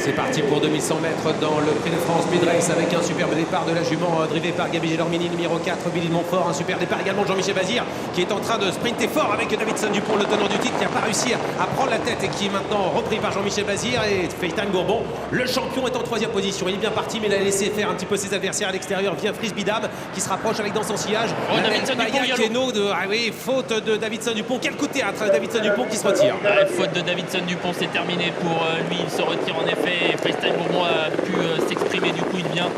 C'est parti pour 2100 mètres dans le Prix de France Speed Race avec un superbe départ de la jument drivé par Gabi Gelormini, numéro 4, Billy de Montfort. Un super départ également de Jean-Michel Bazir qui est en train de sprinter fort avec Davidson Dupont, le tenant du titre, qui n'a pas réussi à prendre la tête et qui est maintenant repris par Jean-Michel Bazir. Et FaceTime Bourbon, le champion, est en troisième position. Il est bien parti, mais il a laissé faire un petit peu ses adversaires à l'extérieur. Vient Frisbee Dame qui se rapproche avec dans son sillage. Davidson Dupont, faute de Davidson Dupont. Quel coup de théâtre, Davidson Dupont qui se retire. Faute de Davidson Dupont, c'est terminé pour lui. Il se retire en effet. FaceTime Bourbon a pu s'exprimer, du coup il vient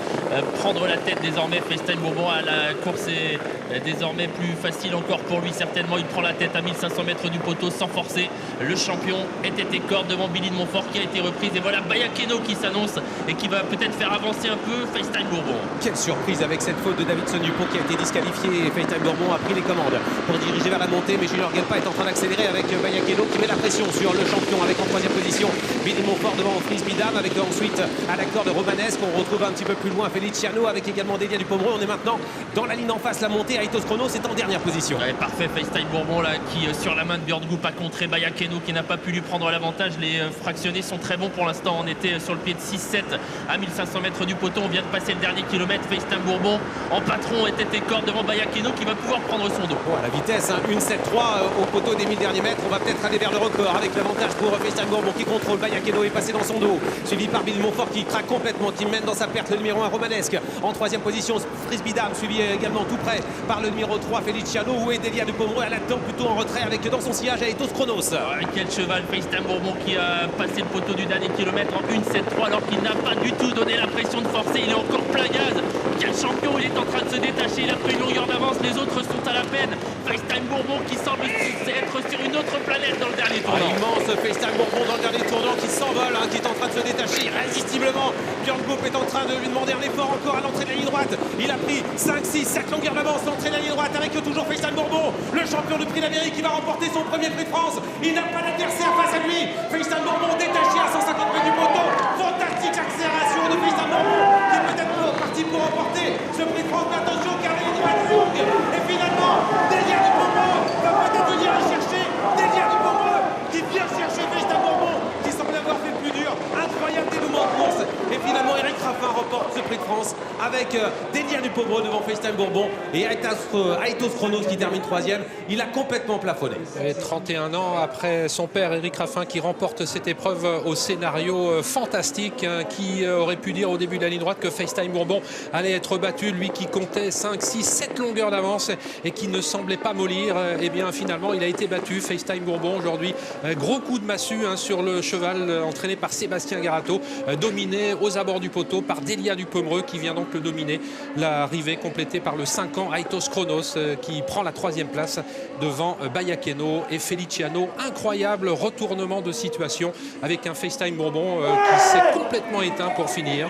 prendre la tête désormais. FaceTime Bourbon, à la course est désormais plus facile encore pour lui certainement. Il prend la tête à 1500 mètres du poteau sans forcer. Le champion était corde devant Billy de Montfort qui a été reprise. Et voilà Bayakeno qui s'annonce et qui va peut-être faire avancer un peu FaceTime Bourbon. Quelle surprise avec cette faute de Davidson Dupont qui a été disqualifié. Et FaceTime Bourbon a pris les commandes pour diriger vers la montée, mais Junior Gelpa est en train d'accélérer avec Bayakeno qui met la pression sur le champion avec en troisième position Billy de Montfort devant Frisbee Dame, avec ensuite à la corde romanesque. On retrouve un petit peu plus loin Feliciano avec également Delia Dupombreux. On est maintenant dans la ligne en face, la montée. Aitos Chronos est en dernière position. Ouais, parfait, FaceTime Bourbon là qui sur la main de Björn Goop a contré Bayakeno qui n'a pas pu lui prendre l'avantage. Les fractionnés sont très bons pour l'instant. On était sur le pied de 6-7 à 1500 mètres du poteau. On vient de passer le dernier kilomètre. FaceTime Bourbon en patron était corde devant Bayakeno qui va pouvoir prendre son dos. Bon, à la vitesse, hein, 1-7-3 au poteau des 1000 derniers mètres. On va peut-être aller vers le record avec l'avantage pour FaceTime Bourbon qui contrôle. Bayakeno est passé dans son dos, suivi par Billy Montfort qui craque complètement, qui mène dans sa perte le numéro 1 romanesque. En troisième position Frisbee Dame, suivi également tout près par le numéro 3 Feliciano. Où est Delia Dupombreux? Elle attend plutôt en retrait avec dans son sillage Aitos Chronos. Ouais, quel cheval FaceTime Bourbon qui a passé le poteau du dernier kilomètre en 1-7-3 alors qu'il n'a pas du tout donné l'impression de forcer. Il est encore plein gaz. Quel champion, il est en train de se détacher. Il a pris une longueur d'avance, les autres sont à la peine. FaceTime Bourbon qui semble être sur une autre planète dans le dernier tournant. Immense FaceTime Bourbon dans le dernier tournant qui s'envole, hein, qui est en train de se détacher irrésistiblement. Björn Goop est en train de lui demander un effort encore à l'entrée de la ligne droite. Il a pris 5, 6, 7 longueurs d'avance l'entrée de la ligne droite avec toujours FaceTime Bourbon, le champion du Prix d'Amérique qui va remporter son premier Prix de France. Il n'a pas d'adversaire face à lui. FaceTime Bourbon détaché à 150 mètres du poteau. Fantastique accélération de FaceTime Bourbon qui est peut-être parti pour remporter ce Prix de France. Mais attention car la ligne droite est longue. Et finalement, Delia Dupombreux va peut-être venir la chercher. Delia Dupombreux qui vient chercher FaceTime Bourbon qui semble avoir fait le plus dur. Incroyable dénouement de course. Et finalement, Eric Raffin remporte ce Prix de France avec Delia Dupombreux devant FaceTime Bourbon et Aitos Chronos qui termine troisième. Il a complètement plafonné. Et 31 ans après son père Eric Raffin qui remporte cette épreuve au scénario fantastique, hein, qui aurait pu dire au début de la ligne droite que FaceTime Bourbon allait être battu, lui qui comptait 5, 6, 7 longueurs d'avance et qui ne semblait pas mollir. Et bien finalement il a été battu. FaceTime Bourbon aujourd'hui, gros coup de massue, hein, sur le cheval entraîné par Sébastien Garato, dominé aux abords du poteau par Delia Dupombreux qui vient donc le dominer. L'arrivée complétée par le 5 ans Aitos Chronos qui prend la troisième place devant Bayakeno et Feliciano. Incroyable retournement de situation avec un FaceTime Bourbon qui s'est complètement éteint pour finir.